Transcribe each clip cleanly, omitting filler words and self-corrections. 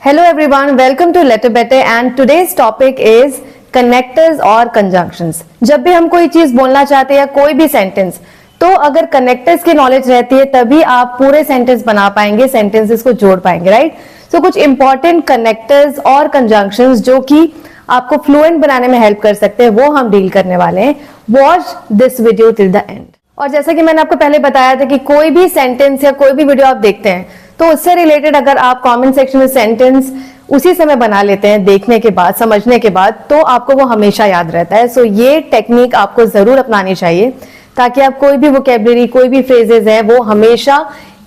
Hello everyone, welcome to Letter Better and today's topic is connectors और conjunctions। जब भी हम कोई चीज बोलना चाहते हैं या कोई भी सेंटेंस, तो अगर कनेक्टर्स की नॉलेज रहती है तभी आप पूरे सेंटेंस बना पाएंगे, सेंटेंसेस को जोड़ पाएंगे, राइट। सो कुछ इंपॉर्टेंट कनेक्टर्स और कंजंक्शंस जो कि आपको फ्लुएंट बनाने में हेल्प कर सकते हैं वो हम डील करने वाले हैं। Watch this video till the end. और जैसा कि मैंने आपको पहले बताया था कि कोई भी सेंटेंस या कोई भी वीडियो आप देखते हैं तो उससे रिलेटेड अगर आप कमेंट सेक्शन में सेंटेंस उसी समय बना लेते हैं देखने के बाद, समझने के बाद, तो आपको वो हमेशा याद रहता है। सो ये टेक्निक आपको जरूर अपनानी चाहिए ताकि आप कोई भी वोकेबलरी, कोई भी फ्रेजेस है वो हमेशा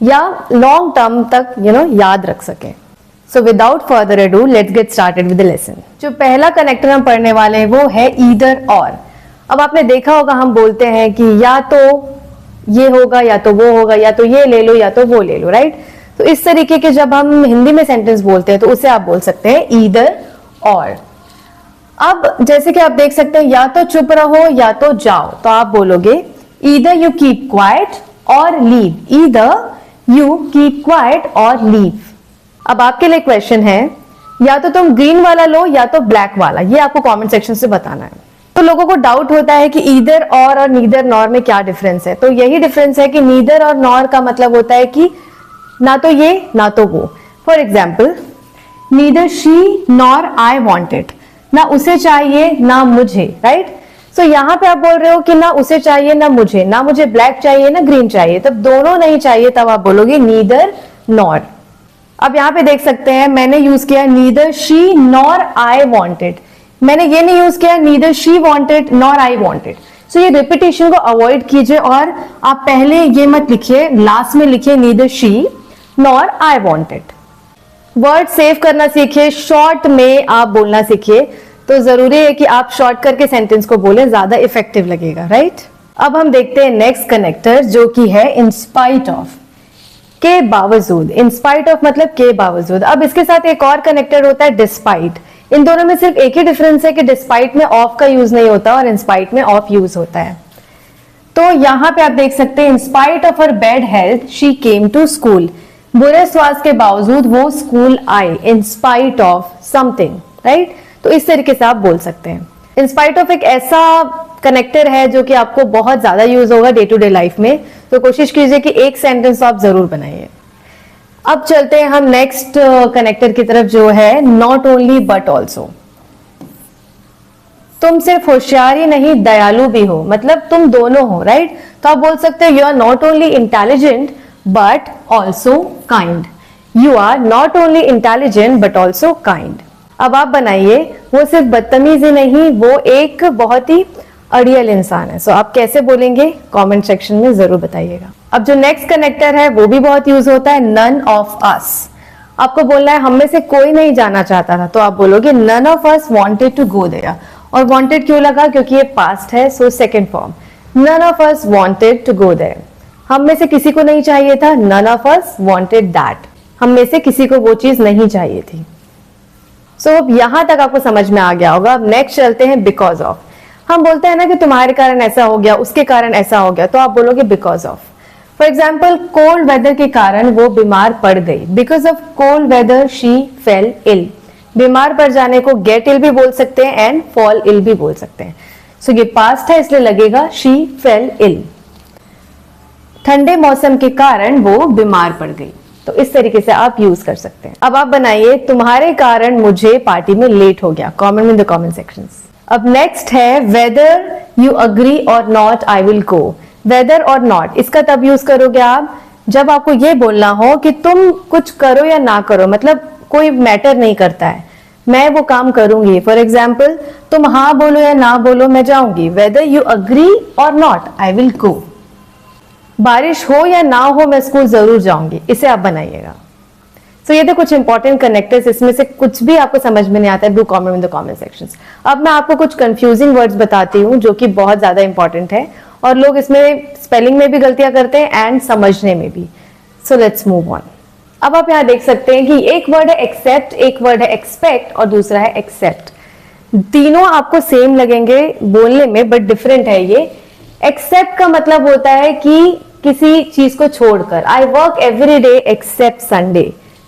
या लॉन्ग टर्म तक याद रख सकें। So without further ado let's get started with the lesson. जो पहला कनेक्टर हम पढ़ने वाले हैं वो है ईदर और। अब आपने देखा होगा हम बोलते हैं कि या तो ये होगा या तो वो होगा, या तो ये ले लो या तो वो ले लो, राइट। तो इस तरीके के जब हम हिंदी में सेंटेंस बोलते हैं तो उसे आप बोल सकते हैं ईदर और। अब जैसे कि आप देख सकते हैं या तो चुप रहो या तो जाओ, तो आप बोलोगे ईदर यू कीप क्वाइट और leave, either you keep quiet और लीव। अब आपके लिए क्वेश्चन है या तो तुम ग्रीन वाला लो या तो ब्लैक वाला, ये आपको कमेंट सेक्शन से बताना है। तो लोगों को डाउट होता है कि ईदर और नीदर नॉर में क्या डिफरेंस है। तो यही डिफरेंस है कि नीदर और नॉर का मतलब होता है कि ना तो ये ना तो वो। For example, neither she nor I wanted, ना उसे चाहिए ना मुझे, राइट। सो यहां पे आप बोल रहे हो कि ना उसे चाहिए ना मुझे ब्लैक चाहिए ना ग्रीन चाहिए, तब दोनों नहीं चाहिए, तब आप बोलोगे नीदर नॉर। अब यहां पे देख सकते हैं मैंने यूज किया neither she nor I wanted, मैंने ये नहीं यूज किया neither she wanted nor I wanted. So ये रिपीटेशन को अवॉइड कीजिए और आप पहले ये मत लिखिए, लास्ट में लिखिए neither she nor I wanted. Word save करना सीखिए, शॉर्ट में आप बोलना सीखिए। तो जरूरी है कि आप शॉर्ट करके सेंटेंस को बोले, ज्यादा इफेक्टिव लगेगा, राइट। अब हम देखते हैं नेक्स्ट कनेक्टर जो कि है इन स्पाइट ऑफ, के बावजूद। इन स्पाइट ऑफ मतलब के बावजूद। अब इसके साथ एक और कनेक्टर होता है डिस्पाइट। इन दोनों में सिर्फ एक ही डिफरेंस है कि डिस्पाइट में ऑफ का यूज नहीं होता और इन स्पाइट में ऑफ यूज होता है। तो यहां पे आप देख सकते हैं in spite of her bad health she came to school, बुरे स्वास्थ्य के बावजूद वो स्कूल आई, in spite of something, right. तो इस तरीके से आप बोल सकते हैं। इन स्पाइट ऑफ एक ऐसा कनेक्टर है जो कि आपको बहुत ज्यादा यूज होगा डे टू डे लाइफ में, तो कोशिश कीजिए कि एक सेंटेंस आप जरूर बनाइए। अब चलते हैं हम नेक्स्ट कनेक्टर की तरफ जो है नॉट ओनली बट ऑल्सो। तुम सिर्फ होशियार ही नहीं दयालु भी हो, मतलब तुम दोनों हो, राइट। तो आप बोल सकते हो you are not only intelligent but also kind, you are not only intelligent but also kind। अब आप बनाइए वो सिर्फ बदतमीज ही नहीं, वो एक बहुत ही अड़ियल इंसान है। सो आप कैसे बोलेंगे कमेंट सेक्शन में जरूर बताइएगा। अब जो नेक्स्ट कनेक्टर है वो भी बहुत यूज होता है, नन ऑफ अस। आपको बोलना है हम में से कोई नहीं जाना चाहता था, तो आप बोलोगे none of us wanted to go there. और वांटेड क्यों लगा, क्योंकि ये पास्ट है, so second form, none of us wanted to go there. हम में से किसी को नहीं चाहिए था, none of us wanted that, हम में से किसी को वो चीज नहीं चाहिए थी। सो अब यहां तक आपको समझ में आ गया होगा। अब नेक्स्ट चलते हैं बिकॉज ऑफ। हम बोलते हैं ना कि तुम्हारे कारण ऐसा हो गया, उसके कारण ऐसा हो गया, तो आप बोलोगे because of. For example, cold weather के कारण वो बीमार पड़ गई, because of cold weather she fell ill. बीमार पड़ जाने को गेट इल भी बोल सकते हैं एंड फॉल इल भी बोल सकते हैं। सो ये पास्ट है इसलिए लगेगा शी फेल इल। ठंडे मौसम के कारण वो बीमार पड़ गई, तो इस तरीके से आप यूज कर सकते हैं। अब आप बनाइए तुम्हारे कारण मुझे पार्टी में लेट हो गया, comment in the comment sections. अब नेक्स्ट है whether you agree or not I will go. Whether or not इसका तब यूज करोगे आप जब आपको ये बोलना हो कि तुम कुछ करो या ना करो, मतलब कोई मैटर नहीं करता है, मैं वो काम करूंगी। फॉर एग्जाम्पल, तुम हाँ बोलो या ना बोलो मैं जाऊंगी, weather you agree or not I will गो। बारिश हो या ना हो मैं स्कूल जरूर जाऊंगी, इसे आप बनाइएगा। सो ये थे कुछ इंपॉर्टेंट कनेक्टर्स, इसमें से कुछ भी आपको समझ में नहीं आता है do comment in the comment sections. अब मैं आपको कुछ कंफ्यूजिंग वर्ड्स बताती हूँ जो कि बहुत ज्यादा इंपॉर्टेंट है और लोग इसमें स्पेलिंग में भी गलतियां करते हैं एंड समझने में भी। So let's move on. अब आप यहाँ देख सकते हैं कि एक वर्ड है एक्सेप्ट, एक वर्ड है एक्सपेक्ट और दूसरा है एक्सेप्ट। तीनों आपको सेम लगेंगे बोलने में बट डिफरेंट है ये। एक्सेप्ट का मतलब होता है कि किसी चीज को छोड़कर, I work every day except Sunday,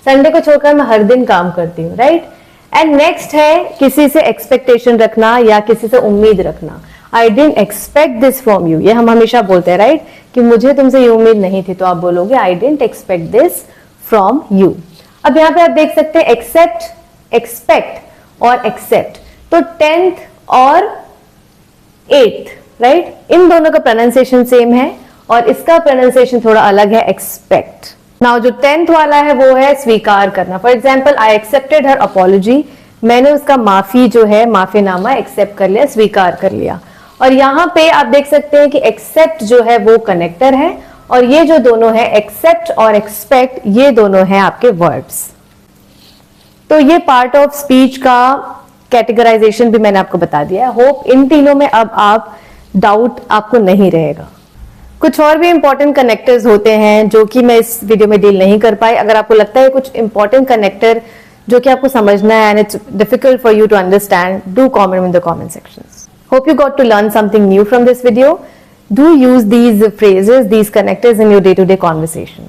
Sunday को छोड़कर मैं हर दिन काम करती हूँ, राइट। एंड नेक्स्ट है किसी से एक्सपेक्टेशन रखना या किसी से उम्मीद रखना। I didn't expect this from you, ये हम हमेशा बोलते हैं, राइट, कि मुझे तुमसे ये उम्मीद नहीं थी, तो आप बोलोगे I didn't expect this from you. अब यहाँ पे आप देख सकते हैं एक्सेप्ट, एक्सपेक्ट और एक्सेप्ट, तो 10th और 8th, राइट, इन दोनों का प्रोनाउंसिएशन सेम है और इसका प्रोनाउंसिएशन थोड़ा अलग है, एक्सपेक्ट। नाउ जो 10th वाला है वो है स्वीकार करना। For example, I accepted her apology, मैंने उसका माफी जो है, माफीनामा एक्सेप्ट कर लिया, स्वीकार कर लिया। और यहाँ पे आप देख सकते हैं कि एक्सेप्ट जो है वो कनेक्टर है और ये जो दोनों है एक्सेप्ट और एक्सपेक्ट, ये दोनों हैं आपके वर्ब्स। तो ये पार्ट ऑफ स्पीच का कैटेगराइजेशन भी मैंने आपको बता दिया है। होप इन तीनों में अब आप डाउट आपको नहीं रहेगा। कुछ और भी इंपॉर्टेंट कनेक्टर्स होते हैं जो कि मैं इस वीडियो में डील नहीं कर पाई। अगर आपको लगता है कुछ इंपॉर्टेंट कनेक्टर जो कि आपको समझना है and it's difficult for you to understand, do comment in the comment sections. Hope you got to learn something new from this video. Do use these phrases, these connectors in your day-to-day conversation.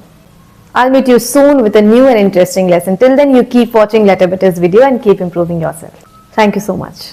I'll meet you soon with a new and interesting lesson. Till then, you keep watching Letter Better's video and keep improving yourself. Thank you so much.